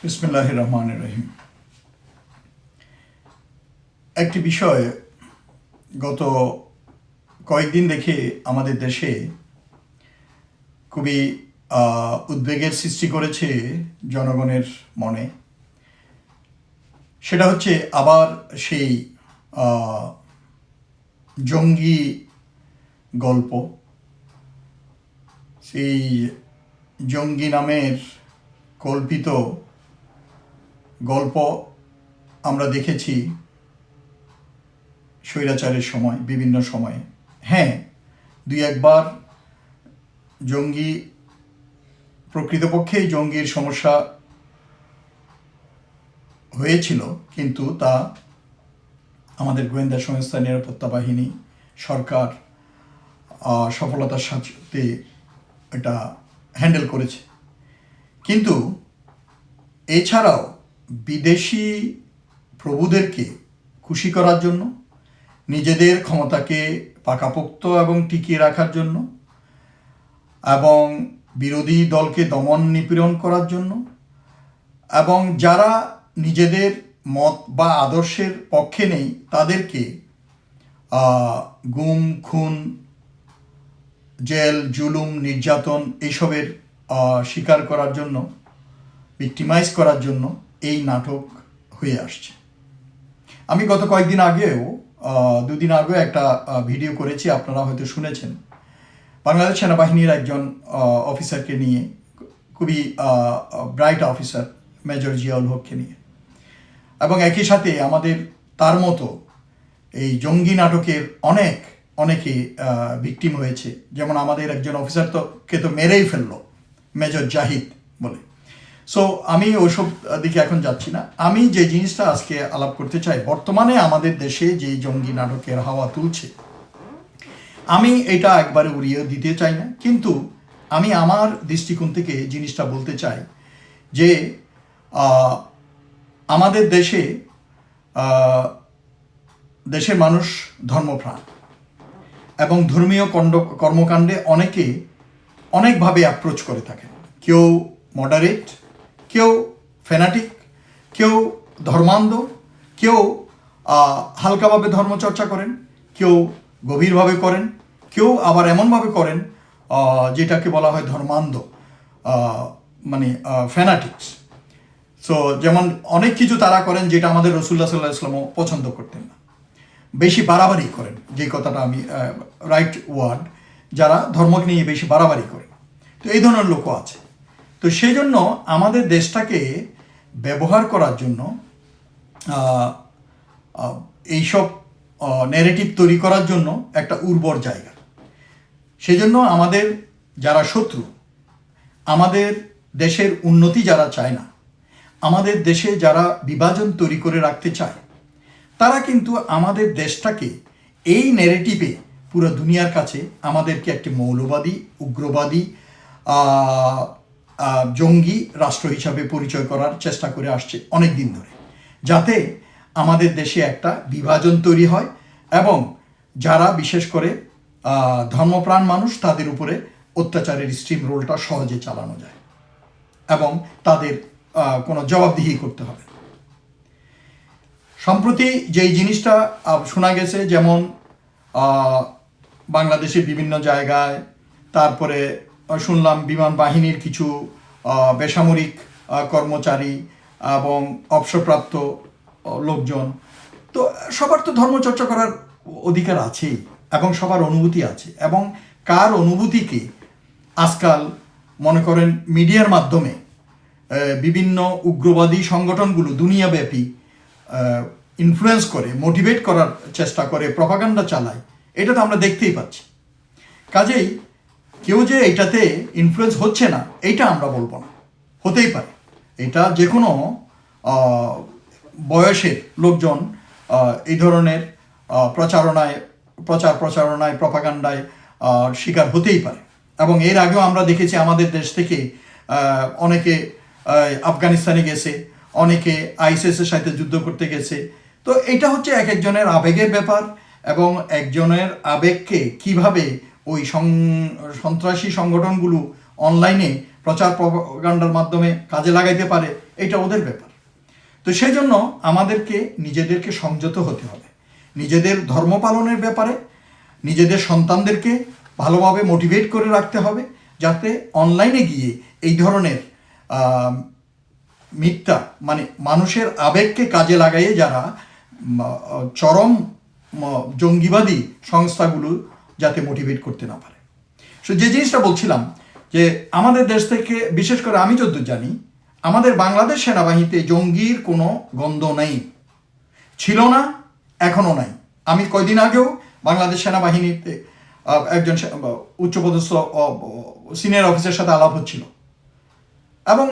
বিসমিল্লাহির রহমানির রহিম। একটি বিষয় গত কয়েকদিন দেখে আমাদের দেশে খুবই উদ্বেগের সৃষ্টি করেছে জনগণের মনে। সেটা হচ্ছে আবার সেই জঙ্গি গল্প। সেই জঙ্গি নামের কল্পিত গল্প আমরা দেখেছি স্বৈরাচারের সময়, বিভিন্ন সময়ে। হ্যাঁ, দুই একবার জঙ্গি, প্রকৃতপক্ষেই জঙ্গির সমস্যা হয়েছিল, কিন্তু তা আমাদের গোয়েন্দা সংস্থা, নিরাপত্তা বাহিনী, সরকার সফলতার সাথে এটা হ্যান্ডেল করেছে। কিন্তু এছাড়াও বিদেশি প্রভুদেরকে খুশি করার জন্য, নিজেদের ক্ষমতাকে পাকাপোক্ত এবং টিকিয়ে রাখার জন্য, এবং বিরোধী দলকে দমন নিপীড়ন করার জন্য, এবং যারা নিজেদের মত বা আদর্শের পক্ষে নেই তাদেরকে গুম, খুন, জেল, জুলুম, নির্যাতন এইসবের শিকার করার জন্য, ভিক্টিমাইজ করার জন্য এই নাটক হয়ে আসছে। আমি গত কয়েকদিন আগেও, দুদিন আগেও একটা ভিডিও করেছি, আপনারা হয়তো শুনেছেন। বাংলাদেশ সেনাবাহিনীর একজন অফিসারকে নিয়ে, খুবই ব্রাইট অফিসার, মেজর জিয়াউল হককে নিয়ে, এবং একই সাথে আমাদের তার মতো এই জঙ্গি নাটকের অনেকে ভিকটিম হয়েছে। যেমন আমাদের একজন অফিসার কে তো মেরেই ফেললো, মেজর জাহিদ বলে। সো আমি ওসব দিকে এখন যাচ্ছি না। আমি যে জিনিসটা আজকে আলাপ করতে চাই, বর্তমানে আমাদের দেশে যে জঙ্গি নাটকের হাওয়া তুলছে, আমি এটা একবারে উড়িয়ে দিতে চাই না, কিন্তু আমি আমার দৃষ্টিকোণ থেকে জিনিসটা বলতে চাই যে আমাদের দেশের মানুষ ধর্মপ্রাণ, এবং ধর্মীয় কর্মকাণ্ডে অনেকভাবে অ্যাপ্রোচ করে থাকে। কেউ মডারেট, কেউ ফ্যানাটিক, কেউ ধর্মান্ধ, কেউ হালকাভাবে ধর্মচর্চা করেন, কেউ গভীরভাবে করেন, কেউ আবার এমনভাবে করেন যেটাকে বলা হয় ধর্মান্ধ, মানে ফ্যানাটিক্স। সো যেমন অনেক কিছু তারা করেন যেটা আমাদের রাসূলুল্লাহ সাল্লাল্লাহু আলাইহি ওয়াসাল্লাম পছন্দ করতেন না। বেশি বাড়াবাড়ি করেন, যে কথাটা আমি রাইট ওয়ার্ড, যারা ধর্মকে নিয়ে বেশি বাড়াবাড়ি করেন। তো এই ধরনের লোকও আছে। তো সেই জন্য আমাদের দেশটাকে ব্যবহার করার জন্য, এইসব ন্যারেটিভ তৈরি করার জন্য একটা উর্বর জায়গা। সেই জন্য আমাদের যারা শত্রু, আমাদের দেশের উন্নতি যারা চায় না, আমাদের দেশে যারা বিভাজন তৈরি করে রাখতে চায়, তারা কিন্তু আমাদের দেশটাকে এই ন্যারেটিভে পুরো দুনিয়ার কাছে আমাদেরকে একটি মৌলবাদী, উগ্রবাদী, জঙ্গি রাষ্ট্র হিসাবে পরিচয় করার চেষ্টা করে আসছে অনেক দিন ধরে, যাতে আমাদের দেশে একটা বিভাজন তৈরি হয় এবং যারা বিশেষ করে ধর্মপ্রাণ মানুষ, তাদের উপরে অত্যাচারের স্ট্রিম রোলটা সহজে চালানো যায় এবং তাদের কোনো জবাবদিহি করতে হবে। সম্প্রতি যেই জিনিসটা শোনা গেছে, যেমন বাংলাদেশের বিভিন্ন জায়গায়, তারপরে শুনলাম বিমান বাহিনীর কিছু বেসামরিক কর্মচারী এবং অবসরপ্রাপ্ত লোকজন, তো সবার তো ধর্মচর্চা করার অধিকার আছেই, এবং সবার অনুভূতি আছে, এবং কার অনুভূতিকে আজকাল মনে করেন মিডিয়ার মাধ্যমে বিভিন্ন উগ্রবাদী সংগঠনগুলো দুনিয়াব্যাপী ইনফ্লুয়েন্স করে, মোটিভেট করার চেষ্টা করে, প্রপাগান্ডা চালায়, এটা তো আমরা দেখতেই পাচ্ছি। কাজেই কেউ যে এটাতে ইনফ্লুয়েন্স হচ্ছে না, এইটা আমরা বলবো না। হতেই পারে এটা যে কোনো বয়সের লোকজন এই ধরনের প্রচারণায়, প্রপাগান্ডায় শিকার হতেই পারে। এবং এর আগেও আমরা দেখেছি আমাদের দেশ থেকে অনেকে আফগানিস্তানে গেছে, অনেকে আইএসএসের সাথে যুদ্ধ করতে গেছে। তো এটা হচ্ছে এক একজনের আবেগের ব্যাপার, এবং একজনের আবেগকে কিভাবে ওই সন্ত্রাসী সংগঠনগুলো অনলাইনে প্রচার প্রপাগান্ডার মাধ্যমে কাজে লাগাইতে পারে, এটা ওদের ব্যাপার। তো সেই জন্য আমাদেরকে নিজেদেরকে সংযত হতে হবে, নিজেদের ধর্ম পালনের ব্যাপারে নিজেদের সন্তানদেরকে ভালোভাবে মোটিভেট করে রাখতে হবে, যাতে অনলাইনে গিয়ে এই ধরনের মিথ্যা মানে মানুষের আবেগকে কাজে লাগাইয়ে যারা চরম জঙ্গিবাদী সংস্থাগুলো যাতে মোটিভেট করতে না পারে। সো যে জিনিসটা বলছিলাম যে আমাদের দেশ থেকে, বিশেষ করে আমি যতদূর জানি, আমাদের বাংলাদেশ সেনাবাহিনীতে জঙ্গির কোনো গন্ধ নেই, ছিল না, এখনও নাই। আমি কয়দিন আগেও বাংলাদেশ সেনাবাহিনীতে একজন উচ্চপদস্থ সিনিয়র অফিসারের সাথে আলাপ হচ্ছিল, এবং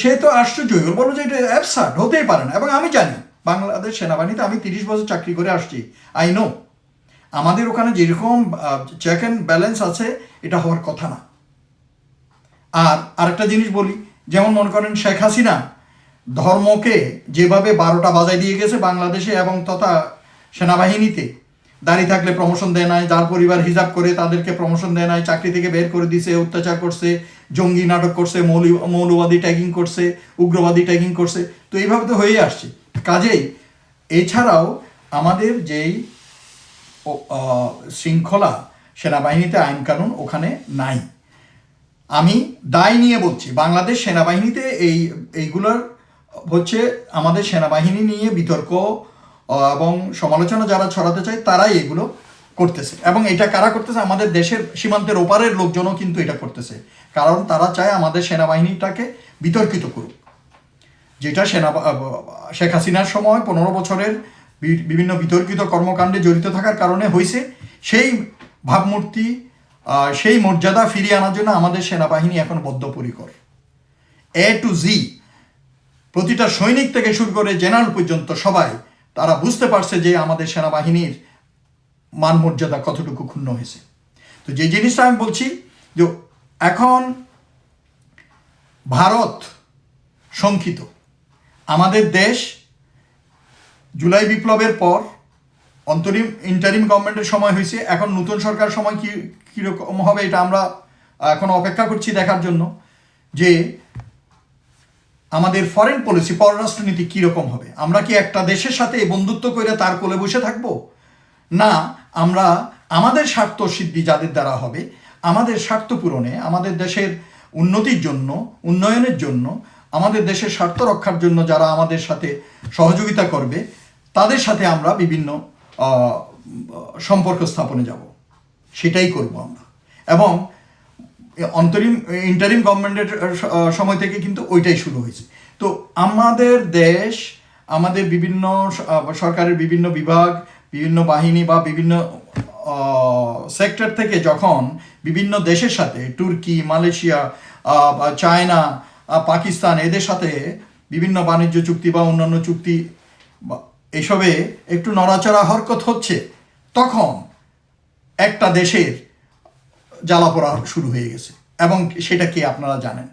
সে তো আশ্চর্য হয়ে বললো যে এটা অ্যাবসার্ড, হতেই পারে না। এবং আমি জানি বাংলাদেশ সেনাবাহিনীতে আমি 30 বছর চাকরি করে আসছি, আই নো আমাদের ওখানে যেরকম চেক অ্যান্ড ব্যালেন্স আছে এটা হওয়ার কথা না। আর আরেকটা জিনিস বলি, যেমন মনে করেন শেখ হাসিনা ধর্মকে যেভাবে 12টা বাজায় দিয়ে গেছে বাংলাদেশে এবং তথা সেনাবাহিনীতে, দাঁড়িয়ে থাকলে প্রমোশন দেয় নাই, যার পরিবার হিজাব করে তাদেরকে প্রমোশন দেয় নাই, চাকরি থেকে বের করে দিছে, অত্যাচার করছে, জঙ্গি নাটক করছে, মৌলবাদী ট্যাগিং করছে, উগ্রবাদী ট্যাগিং করছে। তো এইভাবে তো হয়েই আসছে। কাজেই এছাড়াও আমাদের যেই শৃঙ্খলা সেনাবাহিনীতে, আইন কানুন ওখানে নাই। আমি দায় নিয়ে বলছি, বাংলাদেশ সেনাবাহিনীতে এইগুলোর হচ্ছে আমাদের সেনাবাহিনী নিয়ে বিতর্ক এবং সমালোচনা যারা ছড়াতে চায় তারাই এগুলো করতেছে। এবং এটা কারা করতেছে? আমাদের দেশের সীমান্তের ওপারের লোকজনও কিন্তু এটা করতেছে, কারণ তারা চায় আমাদের সেনাবাহিনীটাকে বিতর্কিত করুক। যেটা শেখ হাসিনার সময় 15 বছরের বিভিন্ন বিতর্কিত কর্মকাণ্ডে জড়িত থাকার কারণে হয়েছে, সেই ভাবমূর্তি, সেই মর্যাদা ফিরিয়ে আনার জন্য আমাদের সেনাবাহিনী এখন বদ্ধপরিকর। এ টু জি, প্রতিটা সৈনিক থেকে শুরু করে জেনারেল পর্যন্ত সবাই তারা বুঝতে পারছে যে আমাদের সেনাবাহিনীর মান মর্যাদা কতটুকু ক্ষুণ্ণ হয়েছে। তো যে জিনিসটা আমি বলছি যে এখন ভারত শঙ্কিত। আমাদের দেশ জুলাই বিপ্লবের পর ইন্টারিম গভর্নমেন্টের সময় হয়েছে, এখন নতুন সরকার সময় কীরকম হবে এটা আমরা এখন অপেক্ষা করছি দেখার জন্য, যে আমাদের ফরেন পলিসি, পররাষ্ট্রনীতি কীরকম হবে। আমরা কি একটা দেশের সাথে বন্ধুত্ব করে তার কোলে বসে থাকব, না আমরা আমাদের স্বার্থ সিদ্ধি যাদের দ্বারা হবে, আমাদের স্বার্থ পূরণে, আমাদের দেশের উন্নতির জন্য, উন্নয়নের জন্য, আমাদের দেশের স্বার্থ রক্ষার জন্য যারা আমাদের সাথে সহযোগিতা করবে তাদের সাথে আমরা বিভিন্ন সম্পর্ক স্থাপনে যাব, সেটাই করব আমরা। এবং ইন্টারিম গভর্নমেন্টের সময় থেকে কিন্তু ওইটাই শুরু হয়েছে। তো আমাদের দেশ, আমাদের বিভিন্ন সরকারের বিভিন্ন বিভাগ, বিভিন্ন বাহিনী বা বিভিন্ন সেক্টর থেকে যখন বিভিন্ন দেশের সাথে, তুর্কি, মালয়েশিয়া, চায়না, পাকিস্তান, এদের সাথে বিভিন্ন বাণিজ্য চুক্তি বা অন্যান্য চুক্তি এসবে একটু নড়াচড়া হরকত হচ্ছে, তখন একটা দেশের জ্বালাপোড়া শুরু হয়ে গেছে। এবং সেটা কি আপনারা জানেন?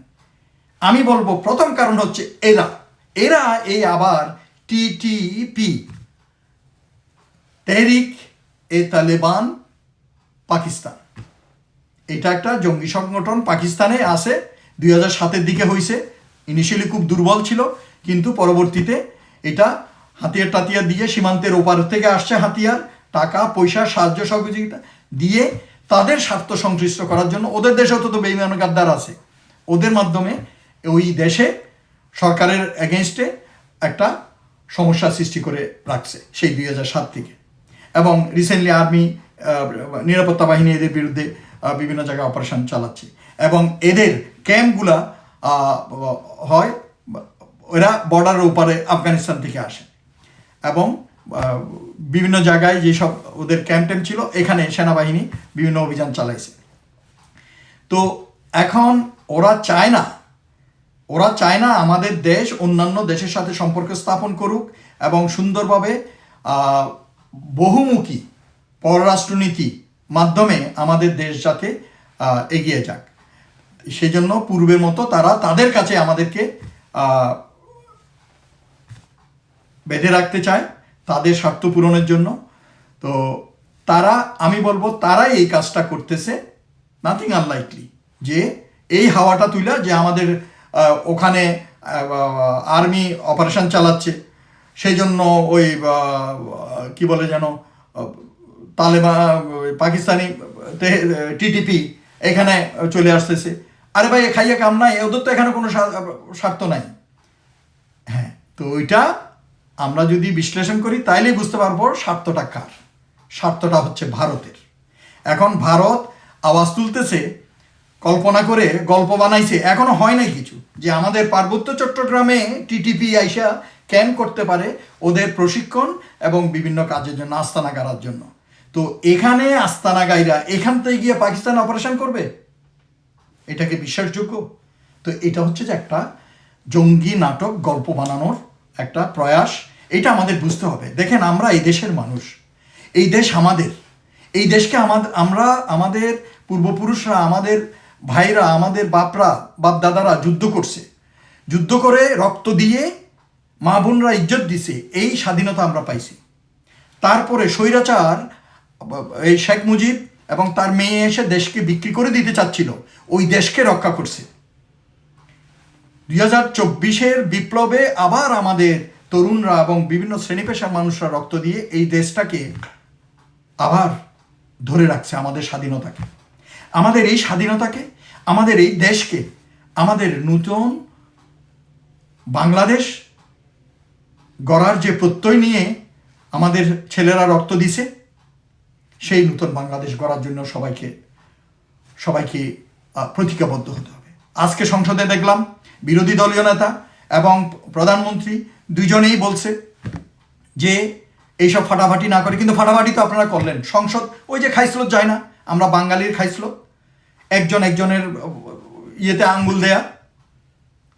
আমি বলবো প্রথম কারণ হচ্ছে এরা এই আবার টিটিপি, তেহরিক এ তালেবান পাকিস্তান, এটা একটা জঙ্গি সংগঠন পাকিস্তানে আছে, 2007-এর দিকে হয়েছে। ইনিশিয়ালি খুব দুর্বল ছিল, কিন্তু পরবর্তীতে এটা হাতিয়ার টাতিয়ার দিয়ে সীমান্তের ওপার থেকে আসছে, হাতিয়ার, টাকা পয়সা, সাহায্য সহযোগিতা দিয়ে তাদের স্বার্থ সংশ্লিষ্ট করার জন্য। ওদের দেশেও তো বেইমান গাদ্দার আছে, ওদের মাধ্যমে ওই দেশে সরকারের এগেনস্টে একটা সমস্যা সৃষ্টি করে রাখছে সেই 2007 থেকে। এবং রিসেন্টলি আর্মি, নিরাপত্তা বাহিনী এদের বিরুদ্ধে বিভিন্ন জায়গায় অপারেশন চালাচ্ছে। এবং এদের ক্যাম্পগুলা হয়, এরা বর্ডারের ওপারে আফগানিস্তান থেকে আসে, এবং বিভিন্ন জায়গায় যেসব ওদের ক্যাম্প ছিল এখানে সেনাবাহিনী বিভিন্ন অভিযান চালাইছে। তো এখন ওরা চায় না আমাদের দেশ অন্যান্য দেশের সাথে সম্পর্ক স্থাপন করুক এবং সুন্দরভাবে বহুমুখী পররাষ্ট্রনীতি মাধ্যমে আমাদের দেশ যাতে এগিয়ে যাক। সেজন্য পূর্বের মতো তারা তাদের কাছে আমাদেরকে বেঁধে রাখতে চায় তাদের স্বার্থ পূরণের জন্য। তো আমি বলবো তারাই এই কাজটা করতেছে, নাথিং আনলাইকলি যে এই হাওয়াটা তুইলা যে আমাদের ওখানে আর্মি অপারেশন চালাচ্ছে, সেই জন্য ওই কি বলে যেন তালেবান পাকিস্তানি টিটিপি এখানে চলে আসতেছে। আরে ভাই, খাইয়ে কাম নাই, ওদের তো এখানে কোনো স্বার্থ নাই। হ্যাঁ, তো ওইটা আমরা যদি বিশ্লেষণ করি তাইলেই বুঝতে পারবো স্বার্থটা কার। স্বার্থটা হচ্ছে ভারতের। এখন ভারত আওয়াজ তুলতেছে, কল্পনা করে গল্প বানাইছে, এখনো হয় নাই কিছু, যে আমাদের পার্বত্য চট্টগ্রামে টিটিপি আইসা ক্যাম্প করতে পারে ওদের প্রশিক্ষণ এবং বিভিন্ন কাজের জন্য, আস্তানা গাড়ার জন্য। তো এখানে আস্তানা গাইরা এখান থেকে গিয়ে পাকিস্তান অপারেশন করবে, এটাকে বিশ্বাসযোগ্য? তো এটা হচ্ছে যে একটা জঙ্গি নাটক, গল্প বানানোর একটা প্রয়াস। এটা আমাদের বুঝতে হবে। দেখেন, আমরা এই দেশের মানুষ, এই দেশ আমাদের, এই দেশকে আমরা আমাদের পূর্বপুরুষরা, আমাদের ভাইরা, আমাদের বাপ দাদারা যুদ্ধ করছে, যুদ্ধ করে রক্ত দিয়ে মা বোনরা ইজ্জত দিছে, এই স্বাধীনতা আমরা পাইছি। তারপরে স্বৈরাচার এই শেখ মুজিব এবং তার মেয়ে এসে দেশকে বিক্রি করে দিতে চাচ্ছিল, ওই দেশকে রক্ষা করছে। 2024 বিপ্লবে আবার আমাদের তরুণরা এবং বিভিন্ন শ্রেণী পেশার মানুষরা রক্ত দিয়ে এই দেশটাকে আবার ধরে রাখছে, আমাদের স্বাধীনতাকে, আমাদের এই স্বাধীনতাকে, আমাদের এই দেশকে, আমাদের নতুন বাংলাদেশ গড়ার যে প্রত্যয় নিয়ে আমাদের ছেলেরা রক্ত দিছে, সেই নতুন বাংলাদেশ গড়ার জন্য সবাইকে প্রতিজ্ঞাবদ্ধ হতে হবে। আজকে সংসদে দেখলাম বিরোধী দলীয় নেতা এবং প্রধানমন্ত্রী দুজনেই বলছে যে এইসব ফাটাফাটি না করে, কিন্তু ফাটাফাটি তো আপনারা করলেন। সংসদ ওই যে খাইসলত যায় না, আমরা বাঙালির খাইসলত, একজনের ইয়েতে আঙ্গুল দেয়া,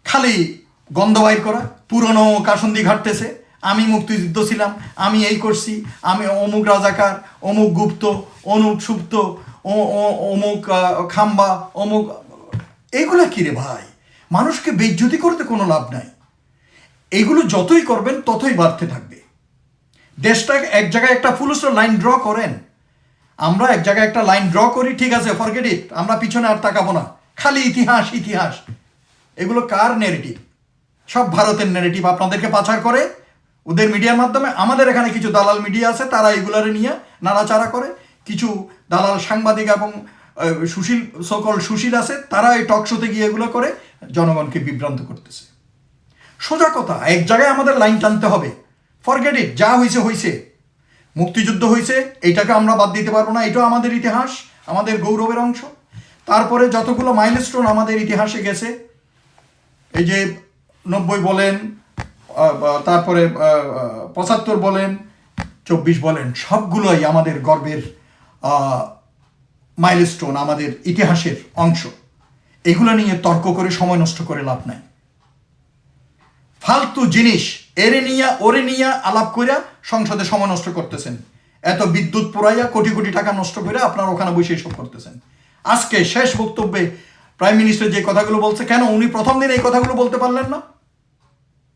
খালি গন্ধ বাইর করা, পুরনো কাসন্দি ঘাটতেছে, আমি মুক্তিযুদ্ধ ছিলাম, আমি এই করছি, আমি অমুক রাজাকার, অমুক গুপ্ত, অমুক সুপ্ত, অমুক খাম্বা, অমুক। এইগুলা কি রে ভাই? মানুষকে বেইজ্জতি করতে কোনো লাভ নাই। এইগুলো যতই করবেন ততই বাড়তে থাকবে। দেশটা এক জায়গায় একটা ফুল লাইন ড্র করেন, আমরা এক জায়গায় একটা লাইন ড্র করি, ঠিক আছে, ফরগেট ইট, আমরা পিছনে আর তাকাবো না, খালি ইতিহাস ইতিহাস। এগুলো কার নেগেটিভ? সব ভারতের নেগেটিভ, আপনাদেরকে পাচার করে ওদের মিডিয়ার মাধ্যমে। আমাদের এখানে কিছু দালাল মিডিয়া আছে, তারা এগুলারে নিয়ে নাড়াচাড়া করে। কিছু দালাল সাংবাদিক এবং সুশীল আছে, তারা এই টক শোতে গিয়ে এগুলো করে জনগণকে বিভ্রান্ত করতেছে। সোজা কথা, এক জায়গায় আমাদের লাইন টানতে হবে। ফরগেট ইট, যা হয়েছে হয়েছে, মুক্তিযুদ্ধ হয়েছে, এইটাকে আমরা বাদ দিতে পারবো না, এটাও আমাদের ইতিহাস, আমাদের গৌরবের অংশ। তারপরে যতগুলো মাইলস্টোন আমাদের ইতিহাসে গেছে, এই যে 90 বলেন, তারপরে 75 বলেন, 24 বলেন, সবগুলোই আমাদের গর্বের মাইলস্টোন, আমাদের ইতিহাসের অংশ। এগুলো নিয়ে তর্ক করে সময় নষ্ট করে লাভ নাই। ফালতু জিনিস এরে নিয়া ওরে নিয়া আলাপ কইরা সংসদে সময় নষ্ট করতেছেন। এত বিদ্যুৎ পোড়াইয়া কোটি কোটি টাকা নষ্ট করে আপনারা ওখানে বসে এসব করতেছেন। আজকে শেষ বক্তব্যে প্রাইম মিনিস্টার যে কথাগুলো বলছে, কেন উনি প্রথম দিন এই কথাগুলো বলতে পারলেন না?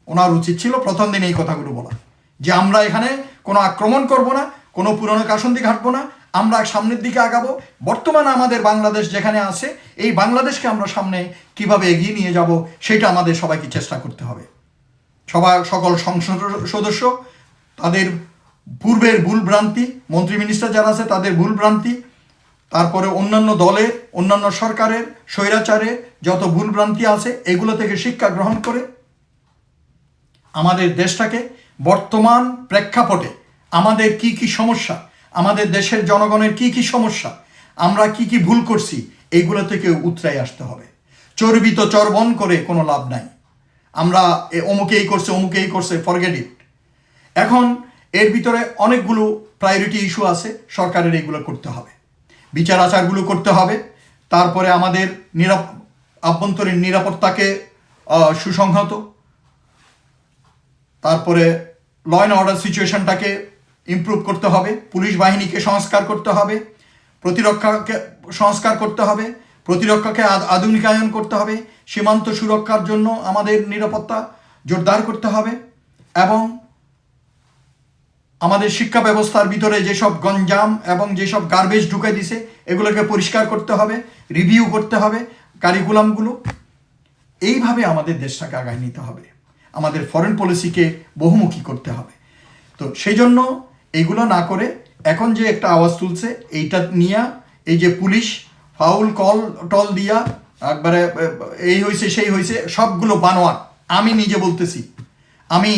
ওনার উচিত ছিল প্রথম দিন এই কথাগুলো বলা, যে আমরা এখানে কোনো আক্রমণ করব না, কোনো পুরনো কাসন্দি ঘাটবো না, আমরা সামনের দিকে আগাবো। বর্তমানে আমাদের বাংলাদেশ যেখানে আছে, এই বাংলাদেশকে আমরা সামনে কিভাবে এগিয়ে নিয়ে যাব, সেটা আমাদের সবাইকে চেষ্টা করতে হবে। সকল সংসদ সদস্য তাদের পূর্বের ভুল ভ্রান্তি, মন্ত্রী মিনিস্টার যারা আছে তাদের ভুল ভ্রান্তি, তারপরে অন্যান্য দলের, অন্যান্য সরকারের স্বৈরাচারের যত ভুল ভ্রান্তি আছে, এগুলো থেকে শিক্ষা গ্রহণ করে আমাদের দেশটাকে বর্তমান প্রেক্ষাপটে আমাদের কি কি সমস্যা, আমাদের দেশের জনগণের কি কি সমস্যা, আমরা কি কি ভুল করছি, এইগুলো থেকে উতরাই আসতে হবে। চর্বিত চর্বণ করে কোনো লাভ নাই। আমরা অমুকে এই করছে, ফরগেট ইট। এখন এর ভিতরে অনেকগুলো প্রায়োরিটি ইস্যু আছে, সরকারের এইগুলো করতে হবে, বিচার আচারগুলো করতে হবে। তারপরে আমাদের আভ্যন্তরীণ নিরাপত্তাকে সুসংহত, তারপরে ল অ্যান্ড অর্ডার সিচুয়েশনটাকে ইমপ্রুভ করতে হবে, পুলিশ বাহিনীকে সংস্কার করতে হবে, প্রতিরক্ষাকে সংস্কার করতে হবে, প্রতিরক্ষাকে আধুনিকায়ন করতে হবে, সীমান্ত সুরক্ষার জন্য আমাদের নিরাপত্তা জোরদার করতে হবে, এবং আমাদের শিক্ষা ব্যবস্থার ভিতরে যেসব গঞ্জাম এবং যেসব গার্বেজ ঢুকে দিছে এগুলোকে পরিষ্কার করতে হবে, রিভিউ করতে হবে, কারিকুলামগুলো, এইভাবে আমাদের দেশটাকে আগায় নিতে হবে, আমাদের ফরেন পলিসিকে বহুমুখী করতে হবে। তো সেই জন্য এইগুলো না করে এখন যে একটা আওয়াজ তুলছে এইটা নিয়ে, এই যে পুলিশ ফাউল কল টল দিয়া একবারে এই হয়েছে সেই হয়েছে, সবগুলো বানোয়াট। আমি নিজে বলতেছি, আমি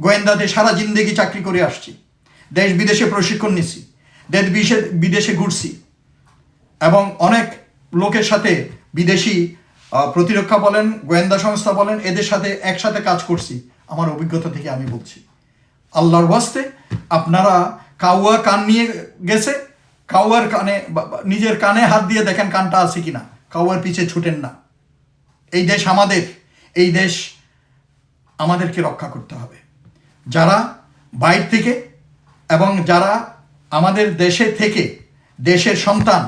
গোয়েন্দাতে সারা জিন্দেগি চাকরি করে আসছি, দেশ বিদেশে প্রশিক্ষণ নিছি, দেশ বিদেশে ঘুরছি, এবং অনেক লোকের সাথে বিদেশি প্রতিরক্ষা বলেন, গোয়েন্দা সংস্থা বলেন, এদের সাথে একসাথে কাজ করছি। আমার অভিজ্ঞতা থেকে আমি বলছি, আল্লাহর ওয়াস্তে আপনারা কাউয়া কান নিয়ে গেছে, কাউয়ার কানে নিজের কানে হাত দিয়ে দেখেন কানটা আছে কিনা, কাউয়ার পিছে ছুটেন না। এই দেশ আমাদের, এই দেশ আমাদেরকে রক্ষা করতে হবে। যারা বাইরে থেকে এবং যারা আমাদের দেশে থেকে দেশের সন্তান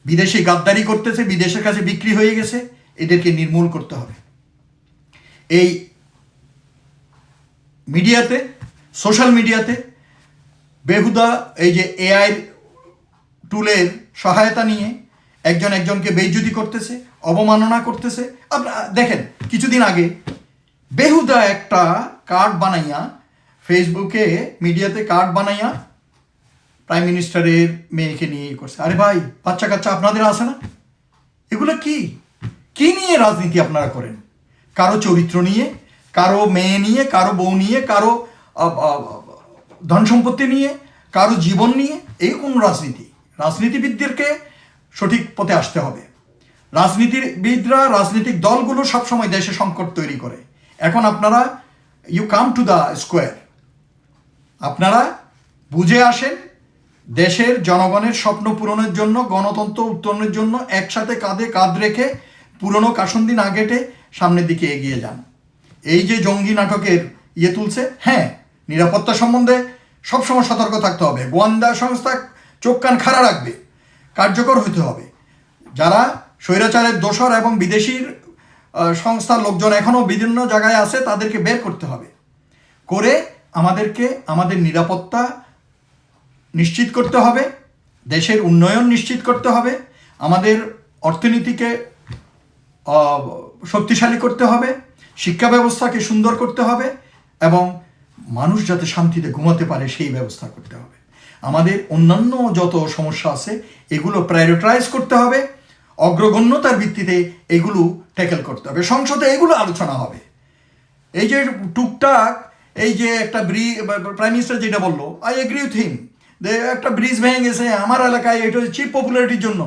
বিদেশি গাদ্দারি করতেছে, বিদেশের কাছে বিক্রি হয়ে গেছে, এদেরকে নির্মূল করতে হবে। এই মিডিয়াতে, সোশ্যাল মিডিয়াতে বেহুদা এই যে এআই টুলের সহায়তা নিয়ে একজন একজনকে বেইজ্জতি করতেছে, অবমাননা করতেছে। আপনারা দেখেন, কিছুদিন আগে বেহুদা একটা কার্ড বানাইয়া, ফেসবুকে মিডিয়াতে কার্ড বানাইয়া প্রাইম মিনিস্টারের মেয়েকে নিয়ে করছে। আরে ভাই, বাচ্চা কাচ্চা আপনাদের আছে না? এগুলো কি নিয়ে রাজনীতি আপনারা করেন? কারো চরিত্র নিয়ে, কারো মেয়ে নিয়ে, কারো বউ নিয়ে, কারো ধন সম্পত্তি নিয়ে, কারো জীবন নিয়ে। এই কোন রাজনীতি? রাজনীতিবিদদেরকে সঠিক পথে আসতে হবে। রাজনীতিবিদরা, রাজনৈতিক দলগুলো সবসময় দেশে সংকট তৈরি করে। এখন আপনারা you come to the square, আপনারা বুঝে আসেন, দেশের জনগণের স্বপ্ন পূরণের জন্য, গণতন্ত্র উত্তরণের জন্য একসাথে কাঁধে কাঁধ রেখে পুরনো কাসুন্দি না ঘেটে সামনের দিকে এগিয়ে যান। এই যে জঙ্গি নাটকের তুলছে, হ্যাঁ, নিরাপত্তা সম্বন্ধে সবসময় সতর্ক থাকতে হবে, গোয়েন্দা সংস্থা চোখ কান খাড়া রাখবে, কার্যকর হতে হবে। যারা স্বৈরাচারের দোসর এবং বিদেশির সংস্থার লোকজন এখনও বিভিন্ন জায়গায় আছে, তাদেরকে বের করতে হবে, করে আমাদেরকে আমাদের নিরাপত্তা নিশ্চিত করতে হবে, দেশের উন্নয়ন নিশ্চিত করতে হবে, আমাদের অর্থনীতিকে শক্তিশালী করতে হবে, শিক্ষা ব্যবস্থাকে সুন্দর করতে হবে, এবং মানুষ যাতে শান্তিতে ঘুমাতে পারে সেই ব্যবস্থা করতে হবে। আমাদের অন্যান্য যত সমস্যা আছে এগুলো প্রায়োরিটাইজ করতে হবে, অগ্রগণ্যতার ভিত্তিতে এগুলো ট্যাকেল করতে হবে। সংসদে এগুলো আলোচনা হবে। এই যে টুকটাক এই যে একটা প্রাইম মিনিস্টার যেটা বললো, আই এগ্রি উইথ হিম, একটা ব্রিজ ভেঙে গেছে আমার এলাকায়, এটা চিপ পপুলারিটির জন্য।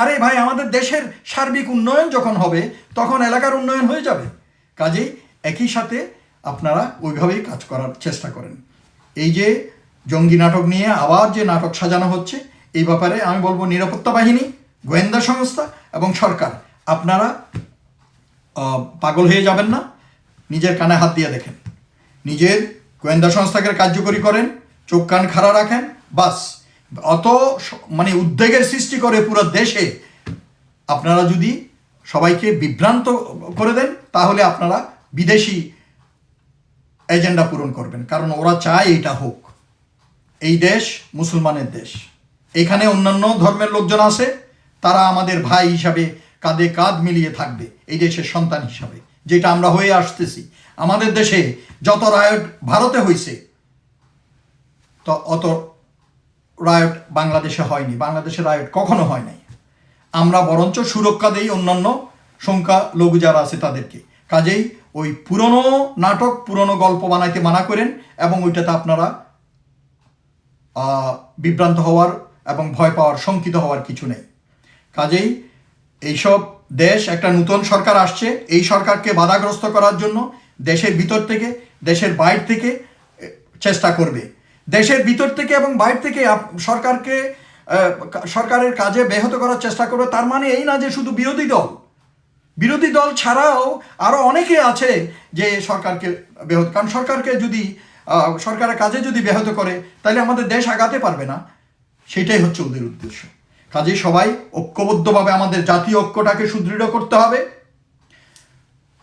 আরে ভাই, আমাদের দেশের সার্বিক উন্নয়ন যখন হবে তখন এলাকার উন্নয়ন হয়ে যাবে। কাজেই একই সাথে আপনারা ওইভাবেই কাজ করার চেষ্টা করেন। এই যে জঙ্গি নাটক নিয়ে আবার যে নাটক সাজানো হচ্ছে, এই ব্যাপারে আমি বলবো নিরাপত্তা বাহিনী, গোয়েন্দা সংস্থা এবং সরকার, আপনারা পাগল হয়ে যাবেন না। নিজের কানে হাত দিয়ে দেখেন, নিজের গোয়েন্দা সংস্থাকে কার্যকরী করেন, চোখ কান খাড়া রাখেন, বাস। অত উদ্বেগের সৃষ্টি করে পুরো দেশে আপনারা যদি সবাইকে বিভ্রান্ত করে দেন, তাহলে আপনারা বিদেশি এজেন্ডা পূরণ করবেন, কারণ ওরা চায় এটা হোক। এই দেশ মুসলমানের দেশ, এখানে অন্যান্য ধর্মের লোকজন আছে, তারা আমাদের ভাই হিসাবে কাঁধে কাঁধ মিলিয়ে থাকবে এই দেশের সন্তান হিসাবে, যেটা আমরা হয়ে আসতেছি। আমাদের দেশে যত রায়ট ভারতে হয়েছে, তো অত রায়ট বাংলাদেশে হয়নি, বাংলাদেশে রায়ট কখনো হয় নাই। আমরা বরঞ্চ সুরক্ষা দেই অন্যান্য সংখ্যালঘু যারা আছে তাদেরকে। কাজেই ওই পুরনো নাটক, পুরনো গল্প বানাইতে মানা করেন, এবং ওইটাতে আপনারা বিভ্রান্ত হওয়ার এবং ভয় পাওয়ার, শঙ্কিত হওয়ার কিছু নেই। কাজেই এইসব দেশ, একটা নতুন সরকার আসছে, এই সরকারকে বাধাগ্রস্ত করার জন্য দেশের ভিতর থেকে, দেশের বাইরে থেকে চেষ্টা করবে। দেশের ভিতর থেকে এবং বাইরে থেকে সরকারকে, সরকারের কাজে ব্যাহত করার চেষ্টা করবে। তার মানে এই না যে শুধু বিরোধী দল ছাড়াও আরও অনেকে আছে যে সরকারকে ব্যাহত, কারণ সরকারকে যদি, সরকারের কাজে যদি ব্যাহত করে, তাহলে আমাদের দেশ আগাতে পারবে না। সেটাই হচ্ছে ওদের উদ্দেশ্য। কাজেই সবাই ঐক্যবদ্ধভাবে আমাদের জাতীয় ঐক্যটাকে সুদৃঢ় করতে হবে।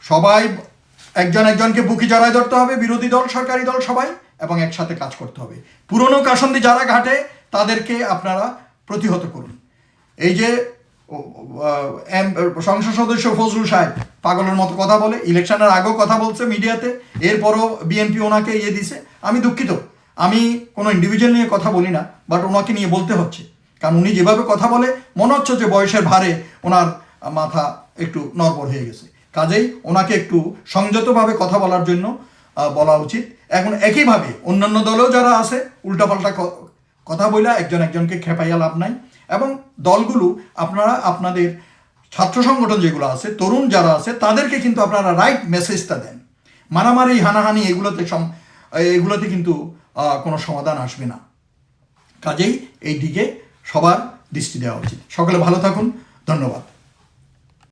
সবাই একজন একজনকে বুকি জড়ায় ধরতে হবে, বিরোধী দল, সরকারি দল, সবাই, এবং একসাথে কাজ করতে হবে। পুরনো কাসন্দি যারা ঘাটে তাদেরকে আপনারা প্রতিহত করুন। এই যে সংসদ সদস্য ফজলুল সাহেব পাগলের মতো কথা বলে, ইলেকশনের আগেও কথা বলছে মিডিয়াতে, এরপরও বিএনপি ওনাকে দিছে। আমি দুঃখিত, আমি কোনো ইন্ডিভিজুয়াল নিয়ে কথা বলি না, বাট ওনাকে নিয়ে বলতে হচ্ছে, কারণ উনি যেভাবে কথা বলে মনে হচ্ছে যে বয়সের ভারে ওনার মাথা একটু নড়বড় হয়ে গেছে। কাজেই ওনাকে একটু সংযতভাবে কথা বলার জন্য বলা উচিত। এখন একইভাবে অন্যান্য দলেও যারা আছে উল্টাপাল্টা কথা বইলা একজনকে খেপাইয়া লাভ নাই। এবং দলগুলো আপনারা আপনাদের ছাত্র সংগঠন যেগুলো আছে, তরুণ যারা আছে, তাদেরকে কিন্তু আপনারা রাইট মেসেজটা দেন। মারামারি হানাহানি এগুলোতে কিন্তু কোনো সমাধান আসবে না। কাজেই এই দিকে সবার দৃষ্টি দেওয়া উচিত। সকলে ভালো থাকুন, ধন্যবাদ।